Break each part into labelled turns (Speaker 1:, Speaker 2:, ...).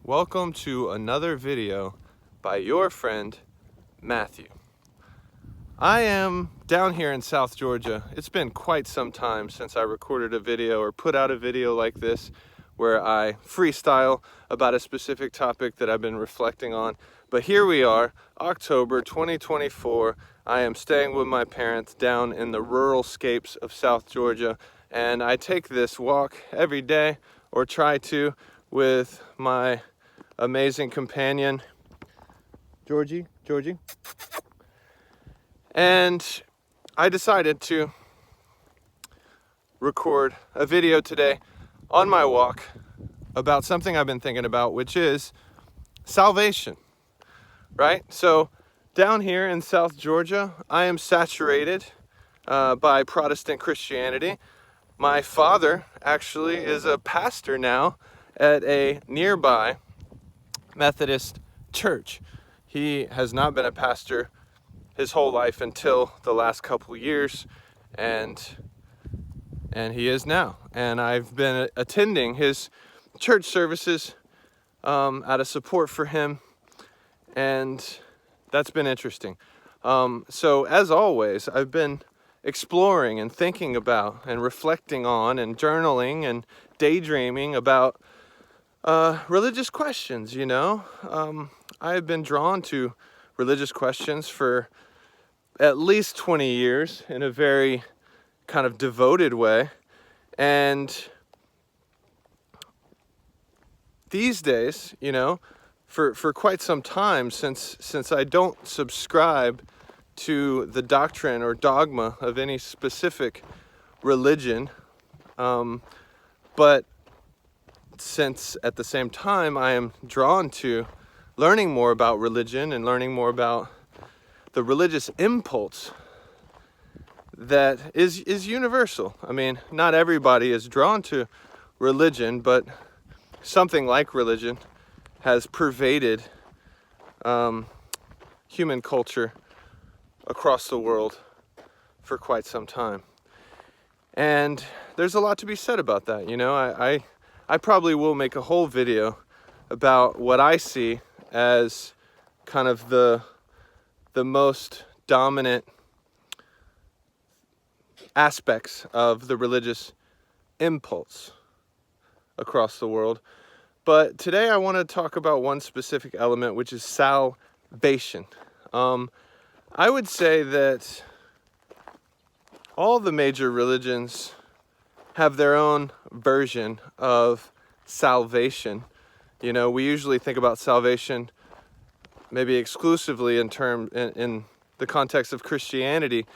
Speaker 1: Welcome to another video by your friend Matthew. I am down here in South Georgia. It's been quite some time since I recorded a video or put out a video like this where I freestyle about a specific topic that I've been reflecting on. But here we are, October 2024. I am staying with my parents down in the rural scapes of South Georgia, and I take this walk every day, or try to, with my amazing companion, Georgie. And I decided to record a video today on my walk about something I've been thinking about, which is salvation, right? So down here in South Georgia, I am saturated by Protestant Christianity. My father actually is a pastor now at a nearby Methodist church. He has not been a pastor his whole life until the last couple years, and he is now. And I've been attending his church services out of support for him, and that's been interesting. So as always, I've been exploring and thinking about and reflecting on and journaling and daydreaming about religious questions, you know. I've been drawn to religious questions for at least 20 years in a very kind of devoted way. And these days, you know, for quite some time, since I don't subscribe to the doctrine or dogma of any specific religion, but since at the same time I am drawn to learning more about religion and learning more about the religious impulse that is universal. I mean, not everybody is drawn to religion, but something like religion has pervaded human culture across the world for quite some time. And there's a lot to be said about that. You know, I probably will make a whole video about what I see as kind of the most dominant aspects of the religious impulse across the world. But today I want to talk about one specific element, which is salvation. I would say that all the major religions have their own version of salvation. You know, we usually think about salvation maybe exclusively in the context of Christianity,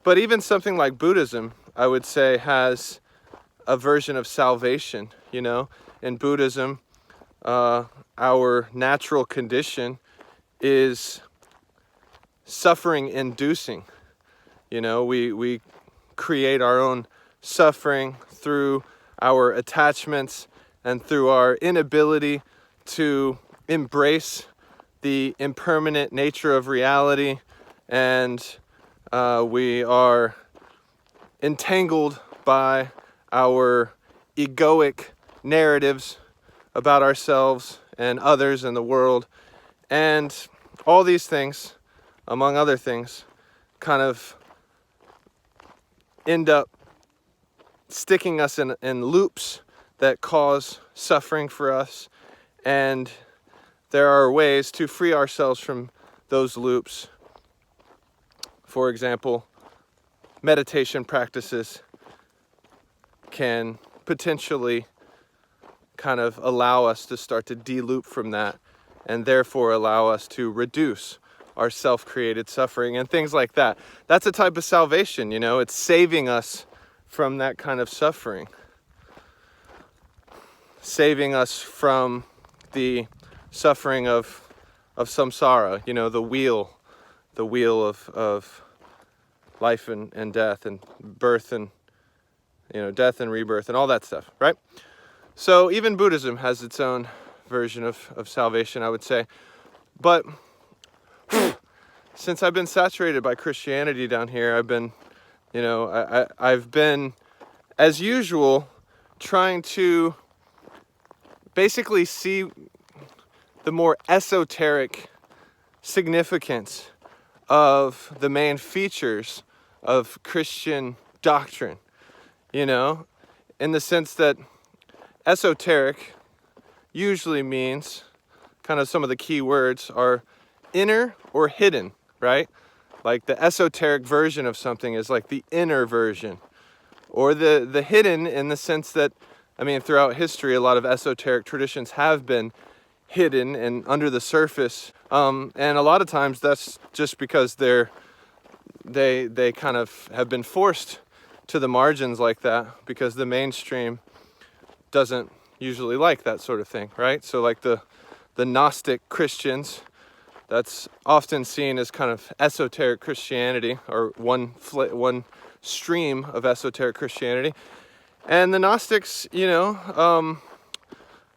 Speaker 1: but even something like Buddhism, I would say, has a version of salvation. You know, in Buddhism, our natural condition is suffering inducing. You know, we create our own suffering through our attachments and through our inability to embrace the impermanent nature of reality, and we are entangled by our egoic narratives about ourselves and others in the world, and all these things, among other things, kind of end up sticking us in loops that cause suffering for us. And there are ways to free ourselves from those loops. For example, meditation practices can potentially kind of allow us to start to de-loop from that, and therefore allow us to reduce our self-created suffering and things like that. That's a type of salvation, you know. It's saving us from that kind of suffering, saving us from the suffering of samsara, you know, the wheel of life and death and birth and, you know, death and rebirth and all that stuff, right? So even Buddhism has its own version of salvation, I would say. But since I've been saturated by Christianity down here, I've been, you know, I've been, as usual, trying to basically see the more esoteric significance of the main features of Christian doctrine, you know, in the sense that esoteric usually means, kind of some of the key words are inner or hidden, right? Like the esoteric version of something is like the inner version, or the hidden in the sense that, I mean, throughout history, a lot of esoteric traditions have been hidden and under the surface, and a lot of times that's just because they kind of have been forced to the margins like that, because the mainstream doesn't usually like that sort of thing, right? So like the Gnostic Christians, that's often seen as kind of esoteric Christianity, or one stream of esoteric Christianity. And the Gnostics, you know,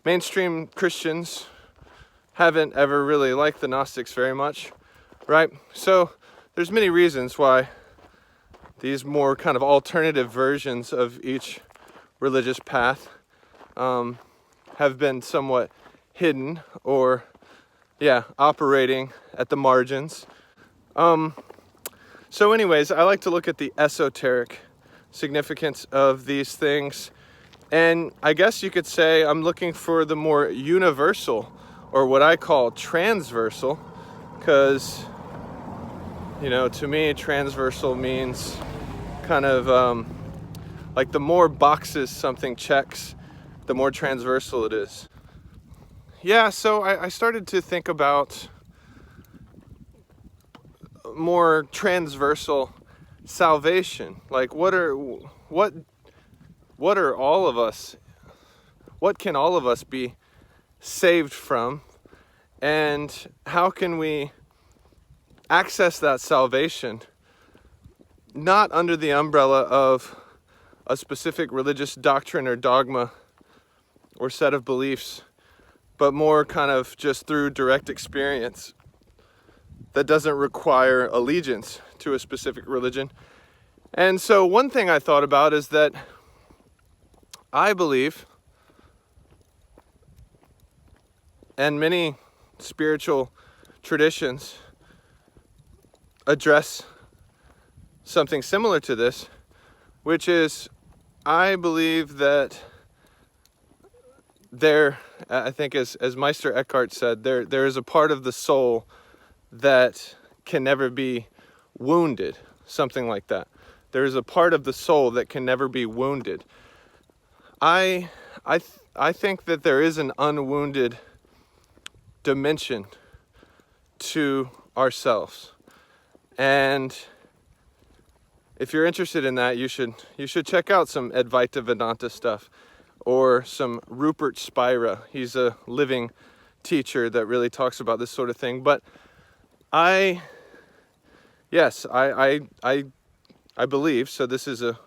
Speaker 1: mainstream Christians haven't ever really liked the Gnostics very much, right? So there's many reasons why these more kind of alternative versions of each religious path have been somewhat hidden, or operating at the margins. So anyways, I like to look at the esoteric significance of these things, and I guess you could say I'm looking for the more universal, or what I call transversal, because, you know, to me transversal means kind of like the more boxes something checks, the more transversal it is. Yeah, so I started to think about more transversal salvation. Like what are all of us, what can all of us be saved from, and how can we access that salvation not under the umbrella of a specific religious doctrine or dogma or set of beliefs, but more kind of just through direct experience that doesn't require allegiance to a specific religion. And so one thing I thought about is that I believe, and many spiritual traditions address something similar to this, which is, I believe that I think as Meister Eckhart said, there is a part of the soul that can never be wounded, something like that. There is a part of the soul that can never be wounded. I think that there is an unwounded dimension to ourselves, and if you're interested in that, you should check out some Advaita Vedanta stuff, or some Rupert Spira. He's a living teacher that really talks about this sort of thing. But I believe, so this is you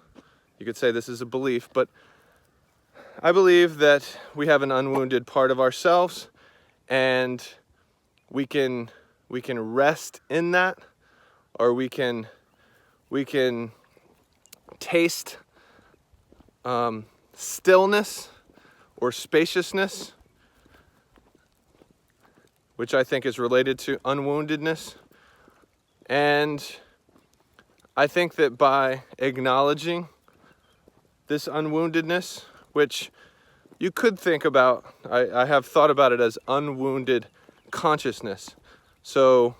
Speaker 1: could say this is a belief, but I believe that we have an unwounded part of ourselves, and we can rest in that, or we can taste stillness or spaciousness, which I think is related to unwoundedness. And I think that by acknowledging this unwoundedness, which you could think about, I have thought about it as unwounded consciousness. So,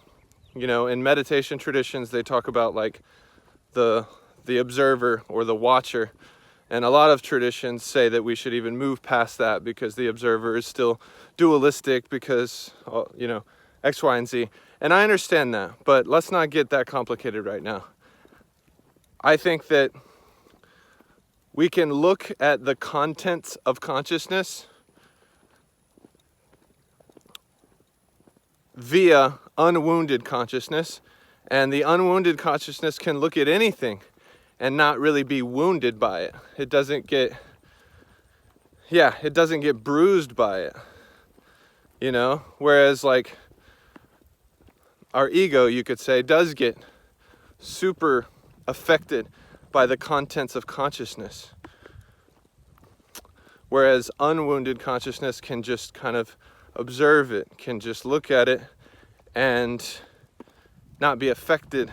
Speaker 1: you know, in meditation traditions, they talk about like the observer or the watcher. And a lot of traditions say that we should even move past that, because the observer is still dualistic, because, you know, X, Y, and Z. And I understand that, but let's not get that complicated right now. I think that we can look at the contents of consciousness via unwounded consciousness, and the unwounded consciousness can look at anything and not really be wounded by it. It doesn't get bruised by it, you know? Whereas like our ego, you could say, does get super affected by the contents of consciousness. Whereas unwounded consciousness can just kind of observe it, can just look at it and not be affected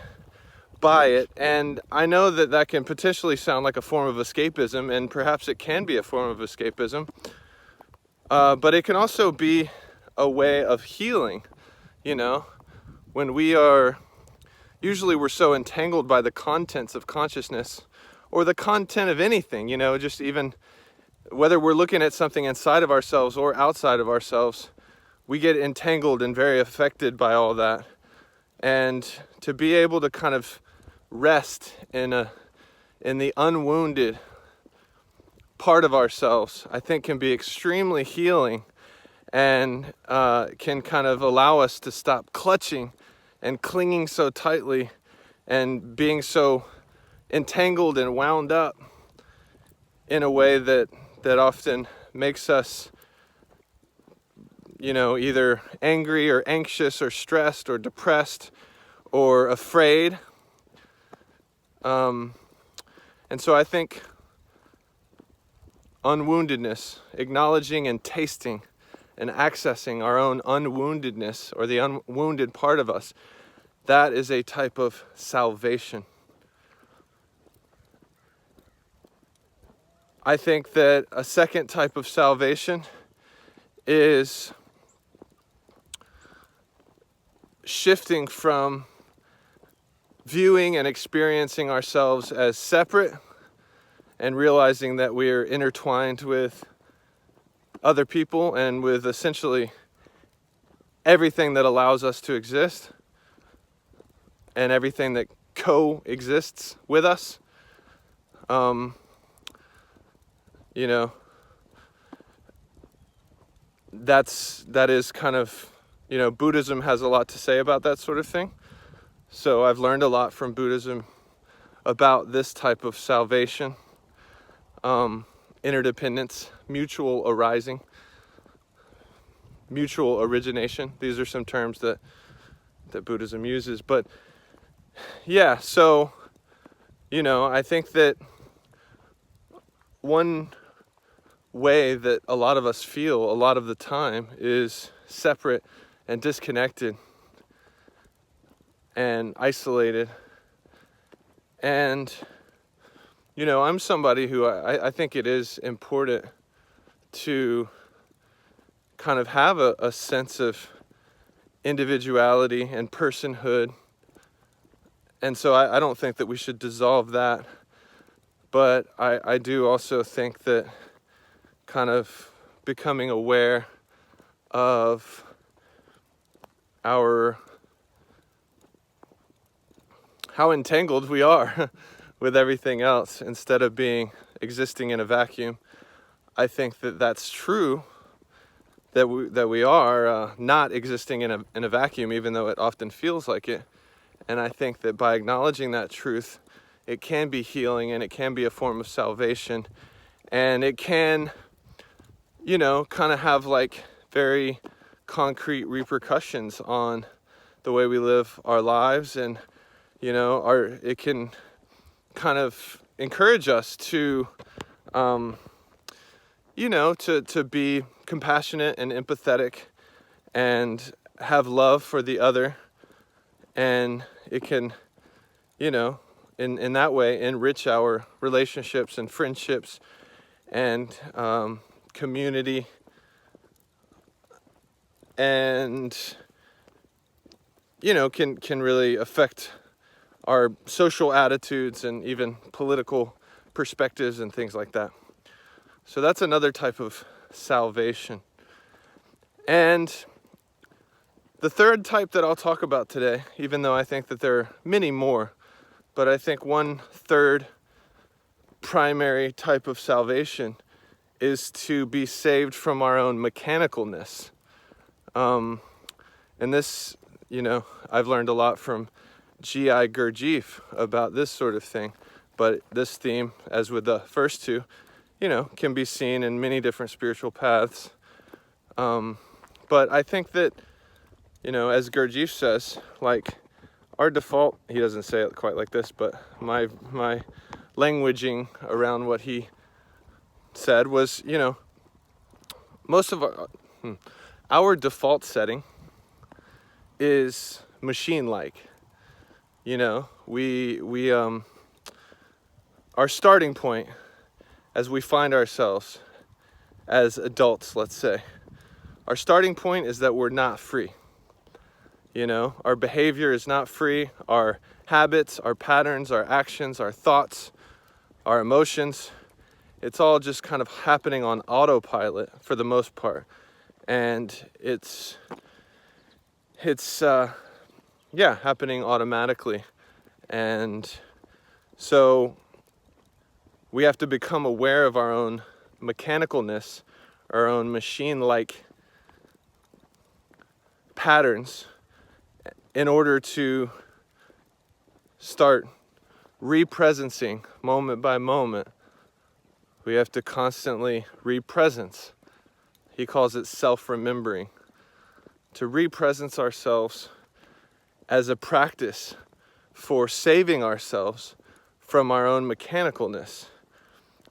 Speaker 1: by it. And I know that that can potentially sound like a form of escapism, and perhaps it can be a form of escapism, but it can also be a way of healing. You know, when we're so entangled by the contents of consciousness or the content of anything, you know, just even whether we're looking at something inside of ourselves or outside of ourselves, we get entangled and very affected by all that. And to be able to kind of rest in the unwounded part of ourselves, I think can be extremely healing, and can kind of allow us to stop clutching and clinging so tightly and being so entangled and wound up in a way that often makes us, you know, either angry or anxious or stressed or depressed or afraid. And so I think unwoundedness, acknowledging and tasting and accessing our own unwoundedness, or the unwounded part of us, that is a type of salvation. I think that a second type of salvation is shifting from viewing and experiencing ourselves as separate and realizing that we are intertwined with other people and with essentially everything that allows us to exist and everything that coexists with us. You know, that is kind of, you know, Buddhism has a lot to say about that sort of thing. So I've learned a lot from Buddhism about this type of salvation, interdependence, mutual arising, mutual origination. These are some terms that Buddhism uses. But yeah, so, you know, I think that one way that a lot of us feel a lot of the time is separate and disconnected and isolated. And, you know, I'm somebody who I think it is important to kind of have a sense of individuality and personhood. And so I don't think that we should dissolve that. But I do also think that kind of becoming aware of how entangled we are with everything else instead of existing in a vacuum. I think that that's true, that we are not existing in a vacuum, even though it often feels like it. And I think that by acknowledging that truth, it can be healing and it can be a form of salvation, and it can, you know, kind of have like very concrete repercussions on the way we live our lives. And, you know, it can kind of encourage us to, you know, to be compassionate and empathetic and have love for the other. And it can, you know, in that way enrich our relationships and friendships and community, and, you know, can really affect our social attitudes and even political perspectives and things like that. So that's another type of salvation. And the third type that I'll talk about today, even though I think that there are many more, but I think one third primary type of salvation is to be saved from our own mechanicalness. And this, you know, I've learned a lot from G.I. Gurdjieff about this sort of thing. But this theme, as with the first two, you know, can be seen in many different spiritual paths. But I think that, you know, as Gurdjieff says, like, our default, he doesn't say it quite like this, but my languaging around what he said was, you know, most of our default setting is machine-like. You know, our starting point as we find ourselves as adults, let's say, our starting point is that we're not free. You know, our behavior is not free. Our habits, our patterns, our actions, our thoughts, our emotions, it's all just kind of happening on autopilot for the most part. And it's happening automatically. And so we have to become aware of our own mechanicalness, our own machine-like patterns, in order to start represencing moment by moment. We have to constantly represence. He calls it self-remembering. To represence ourselves as a practice for saving ourselves from our own mechanicalness.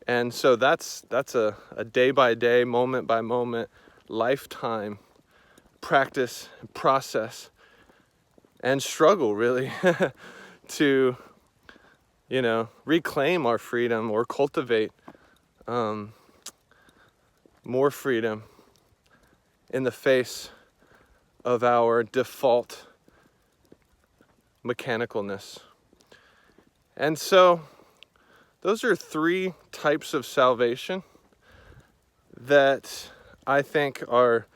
Speaker 1: And so that's a day-by-day, moment-by-moment, lifetime practice, process, and struggle, really, to, you know, reclaim our freedom or cultivate more freedom in the face of our default mechanicalness. And so those are 3 types of salvation that I think are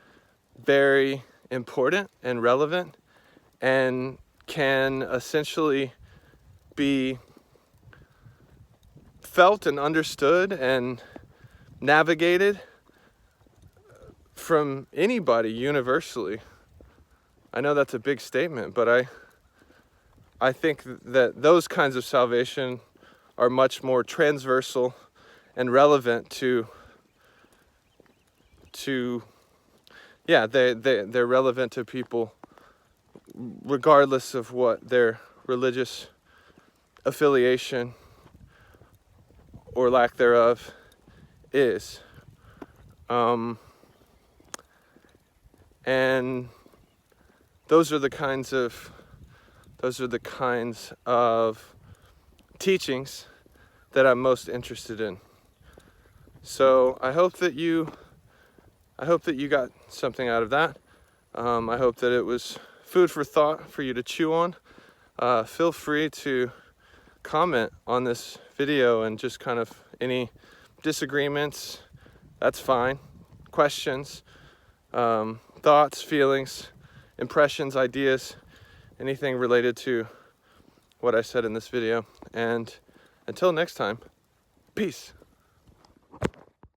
Speaker 1: very important and relevant and can essentially be felt and understood and navigated from anybody universally. I know that's a big statement, but I think that those kinds of salvation are much more transversal and relevant to they're relevant to people regardless of what their religious affiliation or lack thereof is. And those are the kinds of teachings that I'm most interested in. So I hope that you got something out of that. I hope that it was food for thought for you to chew on. Feel free to comment on this video and just kind of any disagreements, that's fine. Questions, thoughts, feelings, impressions, ideas, anything related to what I said in this video. And until next time, peace.